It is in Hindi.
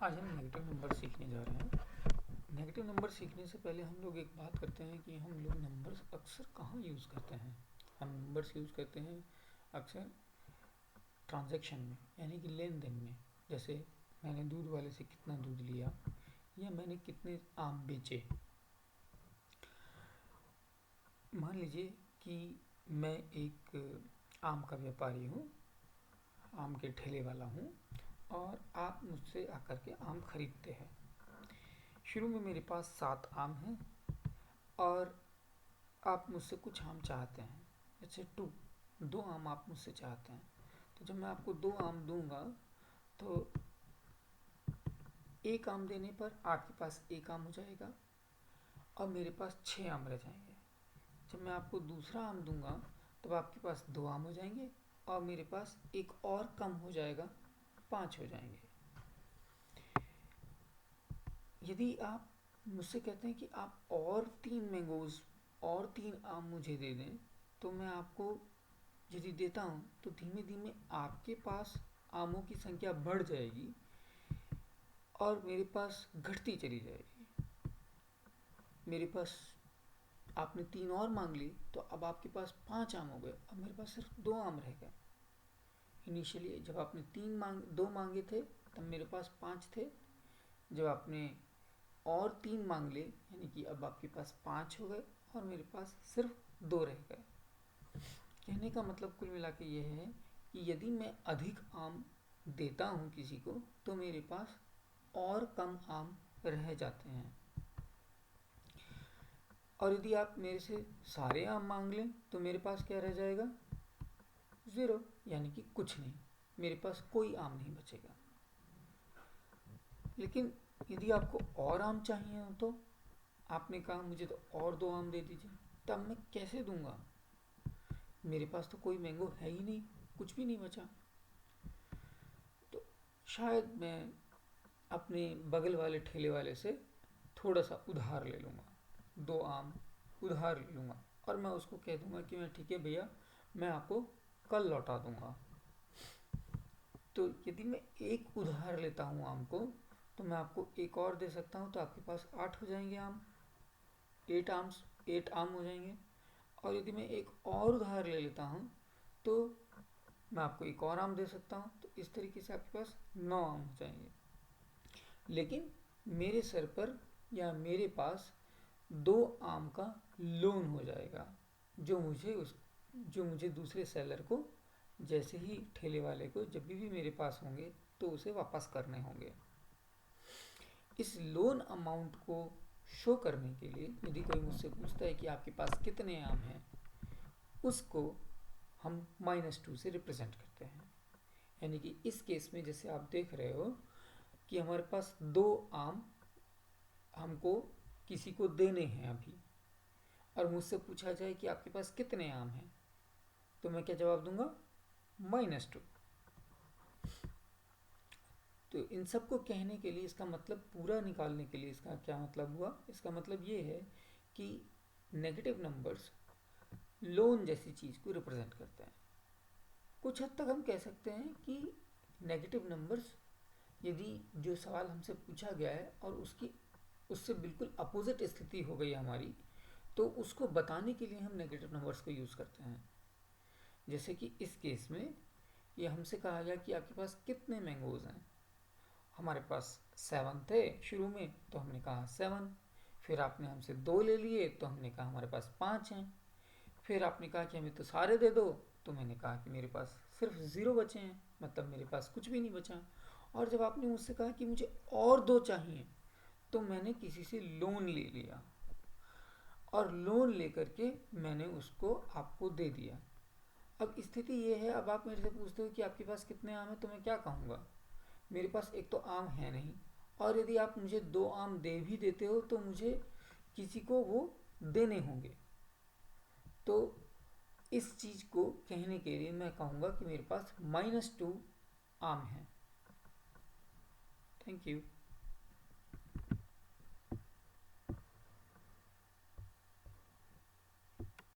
आज हम नेगेटिव नंबर सीखने जा रहे हैं। नेगेटिव नंबर सीखने से पहले हम लोग एक बात करते हैं कि हम लोग नंबर्स अक्सर कहाँ यूज़ करते हैं। हम नंबर्स यूज़ करते हैं अक्सर ट्रांजैक्शन में, यानी कि लेन देन में। जैसे मैंने दूध वाले से कितना दूध लिया या मैंने कितने आम बेचे। मान लीजिए कि मैं एक आम का व्यापारी हूँ, आम के ठेले वाला हूँ, और आप मुझसे आकर के आम खरीदते हैं। शुरू में मेरे पास 7 आम हैं और आप मुझसे कुछ आम चाहते हैं, जैसे 2 आम आप मुझसे चाहते हैं। तो जब मैं आपको 2 आम दूंगा तो एक आम देने पर आपके पास 1 आम हो जाएगा और मेरे पास 6 आम रह जाएंगे। जब मैं आपको दूसरा आम दूंगा तब आपके पास 2 आम हो जाएंगे और मेरे पास एक और कम हो जाएगा, 5 हो जाएंगे। यदि आप मुझसे कहते हैं कि आप और 3 मैंगोज़ और 3 आम मुझे दे दें, तो मैं आपको यदि देता हूँ तो धीमे धीमे आपके पास आमों की संख्या बढ़ जाएगी और मेरे पास घटती चली जाएगी। मेरे पास आपने 3 और मांग ली तो अब आपके पास 5 आम हो गए, अब मेरे पास सिर्फ 2 आम रह गए। इनिशियली जब आपने 2 मांगे थे तब मेरे पास 5 थे। जब आपने और 3 मांग ले, यानी कि अब आपके पास 5 हो गए और मेरे पास सिर्फ 2 रह गए। कहने का मतलब कुल मिला के ये है कि यदि मैं अधिक आम देता हूँ किसी को तो मेरे पास और कम आम रह जाते हैं, और यदि आप मेरे से सारे आम मांग लें तो मेरे पास क्या रह जाएगा, 0, यानी कि कुछ नहीं, मेरे पास कोई आम नहीं बचेगा। लेकिन यदि आपको और आम चाहिए हो तो आपने कहा मुझे तो और 2 आम दे दीजिए, तब मैं कैसे दूंगा? मेरे पास तो कोई मैंगो है ही नहीं, कुछ भी नहीं बचा। तो शायद मैं अपने बगल वाले ठेले वाले से थोड़ा सा उधार ले लूँगा, 2 आम उधार ले लूँगा और मैं उसको कह दूँगा कि मैं ठीक है भैया, मैं आपको कल लौटा दूँगा। तो यदि मैं एक उधार लेता हूँ आम को तो मैं आपको एक और दे सकता हूँ, तो आपके पास 8 हो जाएंगे आम, 8 आम हो जाएंगे। और यदि मैं एक और उधार ले लेता हूँ तो मैं आपको एक और आम दे सकता हूँ, तो इस तरीके से आपके पास 9 आम हो जाएंगे। लेकिन मेरे सर पर या मेरे पास 2 आम का लोन हो जाएगा, जो मुझे दूसरे सेलर को, जैसे ही ठेले वाले को जब भी मेरे पास होंगे तो उसे वापस करने होंगे। इस लोन अमाउंट को शो करने के लिए यदि कोई मुझसे पूछता है कि आपके पास कितने आम हैं, उसको हम -2 से रिप्रेजेंट करते हैं। यानी कि इस केस में जैसे आप देख रहे हो कि हमारे पास 2 आम हमको किसी को देने हैं अभी, और मुझसे पूछा जाए कि आपके पास कितने आम हैं, तो मैं क्या जवाब दूंगा, -2। तो इन सब को कहने के लिए, इसका मतलब पूरा निकालने के लिए इसका क्या मतलब हुआ, इसका मतलब ये है कि नेगेटिव नंबर्स लोन जैसी चीज़ को रिप्रेजेंट करते हैं। कुछ हद तक हम कह सकते हैं कि नेगेटिव नंबर्स, यदि जो सवाल हमसे पूछा गया है और उससे बिल्कुल अपोजिट स्थिति हो गई हमारी, तो उसको बताने के लिए हम नेगेटिव नंबर्स को यूज़ करते हैं। जैसे कि इस केस में ये हमसे कहा गया कि आपके पास कितने मैंगोज़ हैं। हमारे पास 7 थे शुरू में, तो हमने कहा 7। फिर आपने हमसे 2 ले लिए तो हमने कहा हमारे पास 5 हैं। फिर आपने कहा कि हमें तो सारे दे दो, तो मैंने कहा कि मेरे पास सिर्फ 0 बचे हैं, मतलब मेरे पास कुछ भी नहीं बचा। और जब आपने मुझसे कहा कि मुझे और 2 चाहिए, तो मैंने किसी से लोन ले लिया और लोन लेकर के मैंने उसको आपको दे दिया। अब स्थिति ये है, अब आप मेरे से पूछते हो कि आपके पास कितने आम हैं, तो मैं क्या कहूँगा, मेरे पास एक तो आम है नहीं, और यदि आप मुझे 2 आम दे भी देते हो तो मुझे किसी को वो देने होंगे। तो इस चीज़ को कहने के लिए मैं कहूँगा कि मेरे पास -2 आम हैं। Thank you.